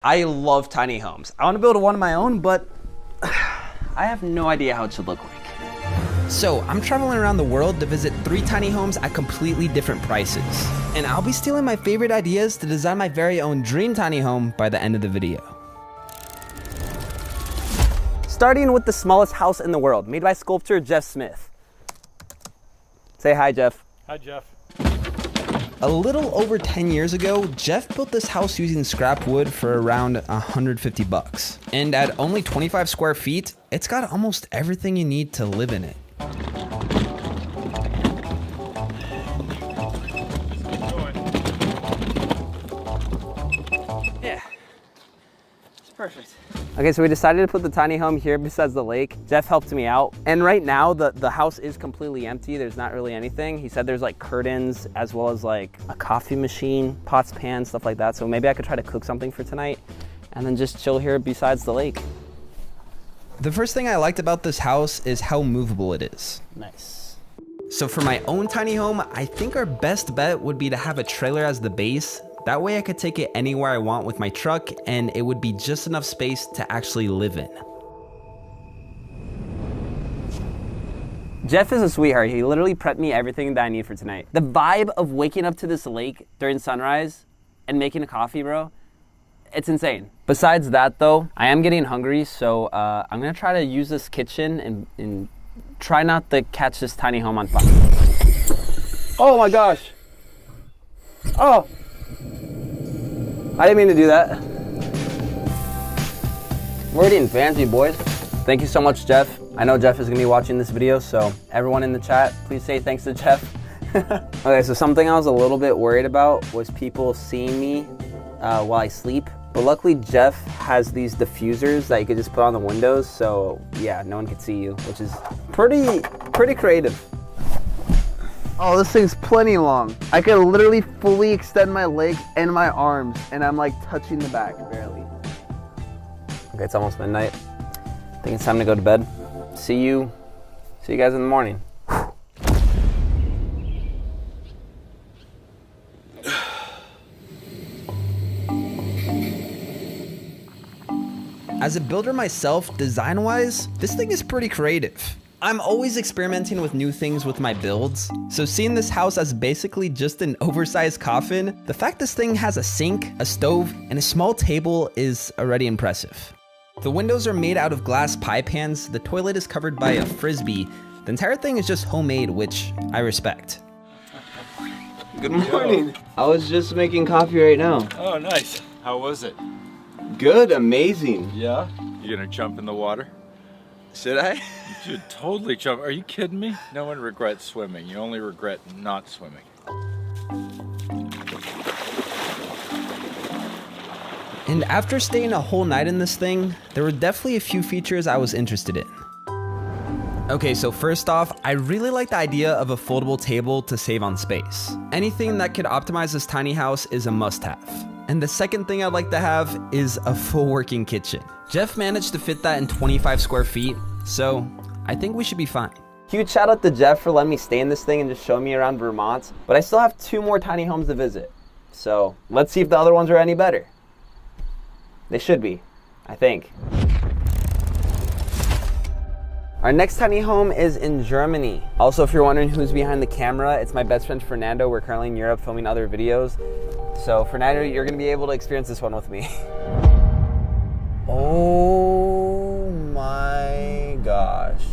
I love tiny homes. I want to build one of my own, but I have no idea how it should look like. So I'm traveling around the world to visit 3 tiny homes at completely different prices. And I'll be stealing my favorite ideas to design my very own dream tiny home by the end of the video. Starting with the smallest house in the world, made by sculptor Jeff Smith. Say hi, Jeff. Hi, Jeff. A little over 10 years ago, Jeff built this house using scrap wood for around 150 bucks. And at only 25 square feet, it's got almost everything you need to live in it. Yeah, it's perfect. Okay, so we decided to put the tiny home here besides the lake. Jeff helped me out. And right now, the house is completely empty. There's not really anything. He said there's like curtains as well as like a coffee machine, pots, pans, stuff like that. So maybe I could try to cook something for tonight and then just chill here besides the lake. The first thing I liked about this house is how movable it is. Nice. So for my own tiny home, I think our best bet would be to have a trailer as the base. That way I could take it anywhere I want with my truck and it would be just enough space to actually live in. Jeff is a sweetheart. He literally prepped me everything that I need for tonight. The vibe of waking up to this lake during sunrise and making a coffee, bro, it's insane. Besides that though, I am getting hungry, so I'm gonna try to use this kitchen and try not to catch this tiny home on fire. Oh my gosh. Oh. I didn't mean to do that. We're getting fancy, boys. Thank you so much, Jeff. I know Jeff is gonna be watching this video, so everyone in the chat, please say thanks to Jeff. Okay, so something I was a little bit worried about was people seeing me while I sleep. But luckily, Jeff has these diffusers that you could just put on the windows, so yeah, no one can see you, which is pretty creative. Oh, this thing's plenty long. I could literally fully extend my leg and my arms, and I'm like touching the back, barely. Okay, it's almost midnight. I think it's time to go to bed. See you guys in the morning. As a builder myself, design-wise, this thing is pretty creative. I'm always experimenting with new things with my builds, so seeing this house as basically just an oversized coffin, the fact this thing has a sink, a stove, and a small table is already impressive. The windows are made out of glass pie pans, the toilet is covered by a frisbee, the entire thing is just homemade, which I respect. Good morning. I was just making coffee right now. Oh, nice. How was it? Good, amazing. Yeah? You gonna jump in the water? Should I? You should totally jump. Are you kidding me? No one regrets swimming. You only regret not swimming. And after staying a whole night in this thing, there were definitely a few features I was interested in. Okay, so first off, I really like the idea of a foldable table to save on space. Anything that could optimize this tiny house is a must-have. And the second thing I'd like to have is a full working kitchen. Jeff managed to fit that in 25 square feet, so I think we should be fine. Huge shout out to Jeff for letting me stay in this thing and just show me around Vermont. But I still have 2 more tiny homes to visit. So let's see if the other ones are any better. They should be, I think. Our next tiny home is in Germany. Also, if you're wondering who's behind the camera, it's my best friend Fernando. We're currently in Europe filming other videos. So Fernando, you're gonna be able to experience this one with me. Oh my gosh.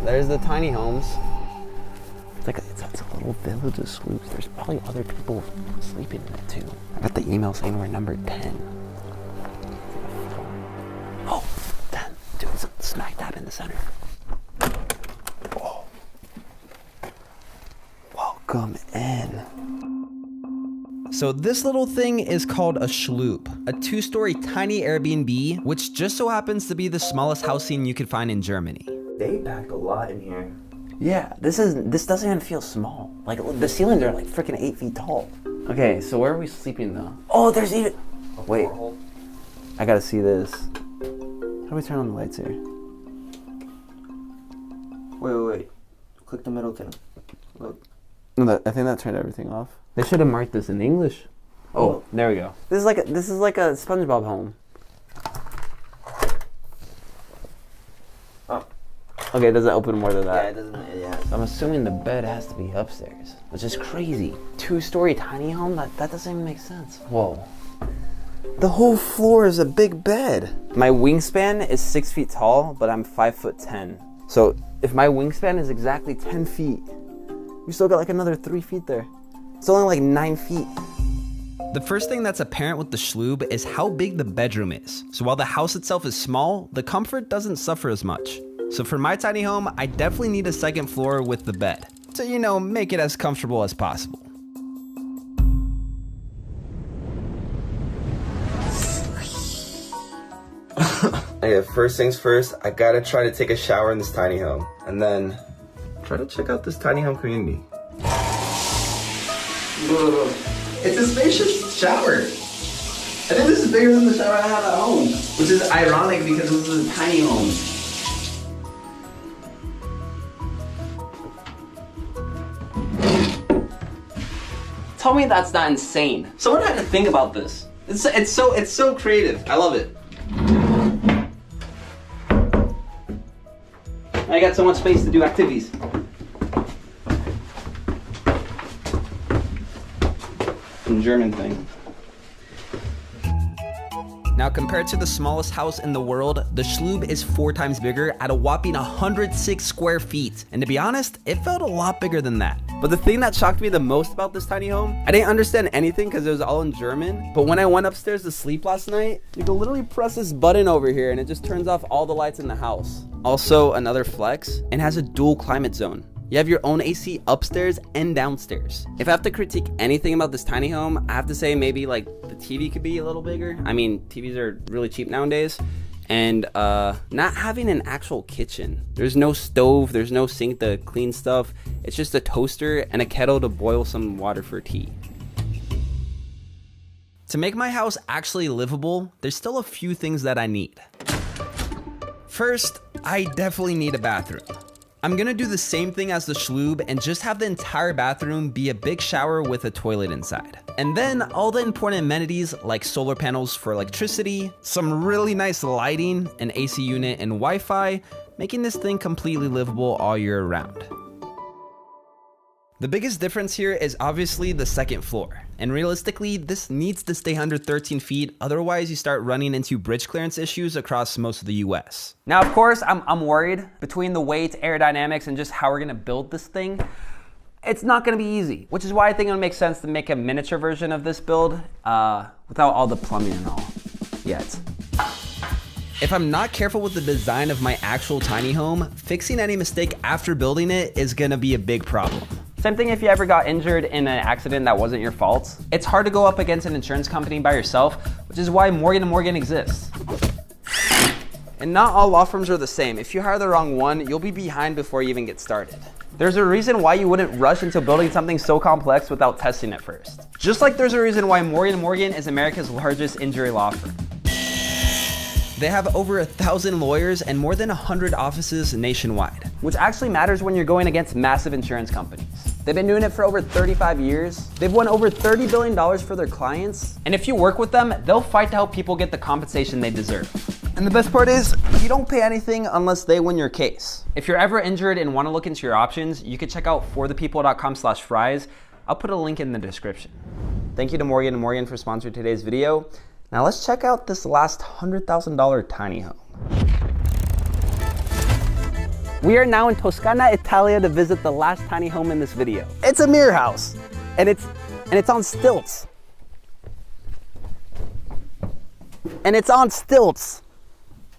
There's the tiny homes. It's a little village of sloops. There's probably other people sleeping in it too. I got the email saying we're number 10. Oh, 10. Dude, it's smack dab in the center. Oh. Welcome in. So this little thing is called a schloop, a 2-story tiny Airbnb, which just so happens to be the smallest housing you could find in Germany. They packed a lot in here. Yeah, this doesn't even feel small. Like the ceilings are like freaking 8 feet tall. Okay, so where are we sleeping though? Oh, there's even, wait, I gotta see this. How do we turn on the lights here? Wait. Click the middle thing. Look. No, I think that turned everything off. They should have marked this in English. Oh, there we go. This is like a SpongeBob home. Oh. Okay, it doesn't open more than that. Yeah, it doesn't. Yeah. So I'm assuming the bed has to be upstairs, which is crazy. 2-story tiny home? That doesn't even make sense. Whoa. The whole floor is a big bed. My wingspan is 6 feet tall, but I'm 5'10". So if my wingspan is exactly 10 feet, we still got like another 3 feet there. It's only like 9 feet. The first thing that's apparent with the Shloub is how big the bedroom is. So while the house itself is small, the comfort doesn't suffer as much. So for my tiny home, I definitely need a second floor with the bed to, you know, make it as comfortable as possible. Okay, first things first, I gotta try to take a shower in this tiny home. And then try to check out this tiny home community. Whoa. It's a spacious shower. I think this is bigger than the shower I have at home. Which is ironic because this is a tiny home. Tell me that's not insane. Someone had to think about this. It's so creative. I love it. I got so much space to do activities. Some German thing. Now compared to the smallest house in the world, the Shloub is 4 times bigger at a whopping 106 square feet. And to be honest, it felt a lot bigger than that. But the thing that shocked me the most about this tiny home, I didn't understand anything because it was all in German. But when I went upstairs to sleep last night, you can literally press this button over here and it just turns off all the lights in the house. Also, another flex, it has a dual climate zone. You have your own AC upstairs and downstairs. If I have to critique anything about this tiny home, I have to say maybe like the TV could be a little bigger. I mean, TVs are really cheap nowadays. And not having an actual kitchen. There's no stove, there's no sink to clean stuff. It's just a toaster and a kettle to boil some water for tea. To make my house actually livable, there's still a few things that I need. First, I definitely need a bathroom. I'm gonna do the same thing as the Shloub and just have the entire bathroom be a big shower with a toilet inside. And then all the important amenities like solar panels for electricity, some really nice lighting, an AC unit and Wi-Fi, making this thing completely livable all year round. The biggest difference here is obviously the second floor. And realistically, this needs to stay under 13 feet, otherwise you start running into bridge clearance issues across most of the US. Now, of course, I'm worried between the weight, aerodynamics, and just how we're gonna build this thing. It's not gonna be easy, which is why I think it would make sense to make a miniature version of this build without all the plumbing and all yet. If I'm not careful with the design of my actual tiny home, fixing any mistake after building it is gonna be a big problem. Same thing if you ever got injured in an accident that wasn't your fault. It's hard to go up against an insurance company by yourself, which is why Morgan & Morgan exists. And not all law firms are the same. If you hire the wrong one, you'll be behind before you even get started. There's a reason why you wouldn't rush into building something so complex without testing it first. Just like there's a reason why Morgan & Morgan is America's largest injury law firm. They have over 1,000 lawyers and more than 100 offices nationwide. Which actually matters when you're going against massive insurance companies. They've been doing it for over 35 years. They've won over $30 billion for their clients. And if you work with them, they'll fight to help people get the compensation they deserve. And the best part is, you don't pay anything unless they win your case. If you're ever injured and want to look into your options, you can check out forthepeople.com/fries. I'll put a link in the description. Thank you to Morgan & Morgan for sponsoring today's video. Now let's check out this last $100,000 tiny home. We are now in Toscana, Italia to visit the last tiny home in this video. It's a mirror house, and it's on stilts. And it's on stilts.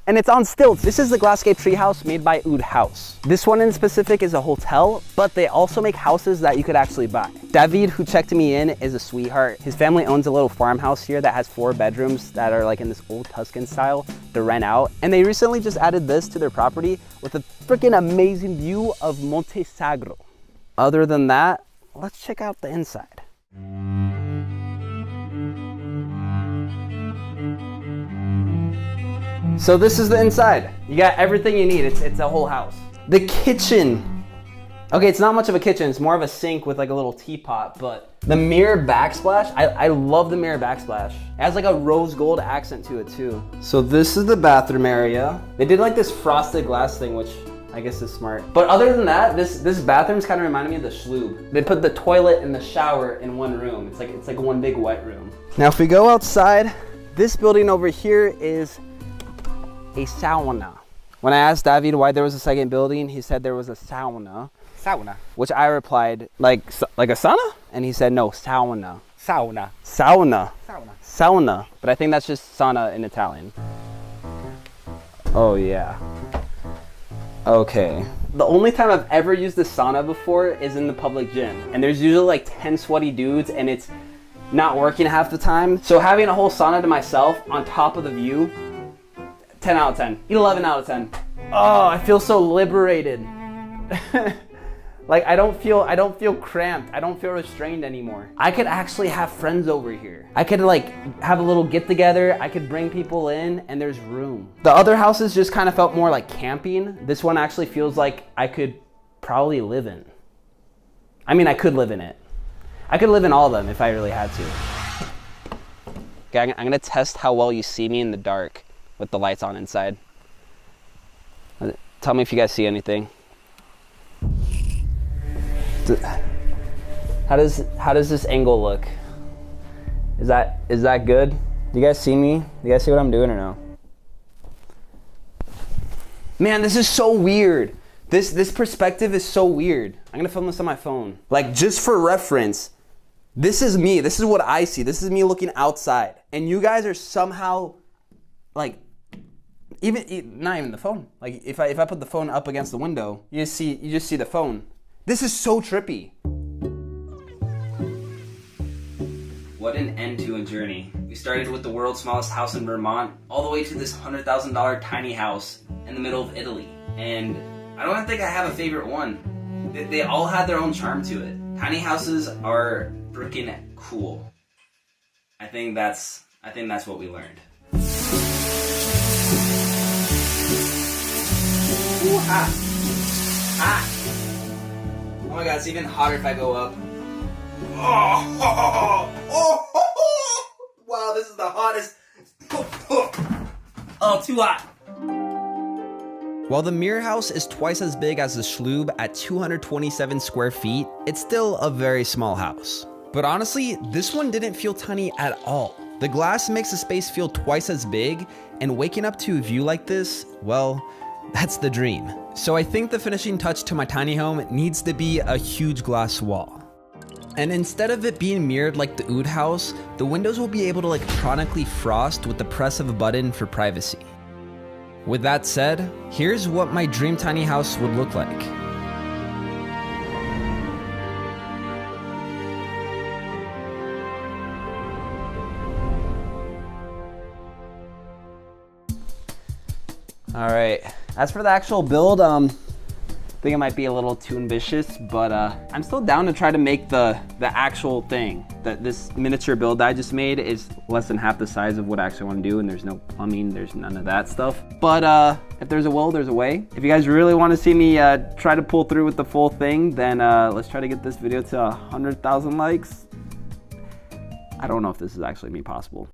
And it's on stilts. This is the Glasscape treehouse made by Oud House. This one in specific is a hotel, but they also make houses that you could actually buy. David, who checked me in, is a sweetheart. His family owns a little farmhouse here that has 4 bedrooms that are like in this old Tuscan style to rent out. And they recently just added this to their property with a freaking amazing view of Monte Sagro. Other than that, let's check out the inside. So this is the inside. You got everything you need. It's a whole house. The kitchen Okay, it's not much of a kitchen. It's more of a sink with like a little teapot, but the mirror backsplash, I love the mirror backsplash. It has like a rose gold accent to it too. So this is the bathroom area. They did like this frosted glass thing, which I guess is smart. But other than that, this bathroom's kind of reminded me of the Schlube. They put the toilet and the shower in one room. It's like one big wet room. Now if we go outside, this building over here is a sauna. When I asked David why there was a second building, he said there was a sauna. Sauna. Which I replied, like a sauna? And he said, no, sauna. Sauna. Sauna. Sauna. Sauna. But I think that's just sauna in Italian. Oh yeah. Okay. The only time I've ever used the sauna before is in the public gym. And there's usually like 10 sweaty dudes and it's not working half the time. So having a whole sauna to myself on top of the view, 10 out of 10. 11 out of 10. Oh, I feel so liberated. Like I don't feel cramped. I don't feel restrained anymore. I could actually have friends over here. I could like have a little get together. I could bring people in and there's room. The other houses just kind of felt more like camping. This one actually feels like I could probably live in. I mean, I could live in it. I could live in all of them if I really had to. Okay, I'm gonna test how well you see me in the dark with the lights on inside. Tell me if you guys see anything. How does this angle look? Is that good? Do you guys see me? Do you guys see what I'm doing or no? Man, this is so weird. This perspective is so weird. I'm gonna film this on my phone. Like just for reference, this is me. This is what I see. This is me looking outside. And you guys are somehow like not even the phone. Like if I put the phone up against the window, you just see the phone. This is so trippy. What an end to a journey. We started with the world's smallest house in Vermont, all the way to this $100,000 tiny house in the middle of Italy. And I don't think I have a favorite one. They all had their own charm to it. Tiny houses are freaking cool. I think that's what we learned. Ooh, hot. Oh my god, it's even hotter if I go up. Wow, this is the hottest. Oh, too hot. While the Mirror House is twice as big as the Schlube at 227 square feet, it's still a very small house. But honestly, this one didn't feel tiny at all. The glass makes the space feel twice as big, and waking up to a view like this, well, that's the dream. So I think the finishing touch to my tiny home needs to be a huge glass wall. And instead of it being mirrored like the Oud house, the windows will be able to electronically frost with the press of a button for privacy. With that said, here's what my dream tiny house would look like. All right, as for the actual build, I think it might be a little too ambitious, but I'm still down to try to make the actual thing. This miniature build that I just made is less than half the size of what I actually want to do, and there's no plumbing, there's none of that stuff. But if there's a will, there's a way. If you guys really want to see me try to pull through with the full thing, then let's try to get this video to 100,000 likes. I don't know if this is actually me possible.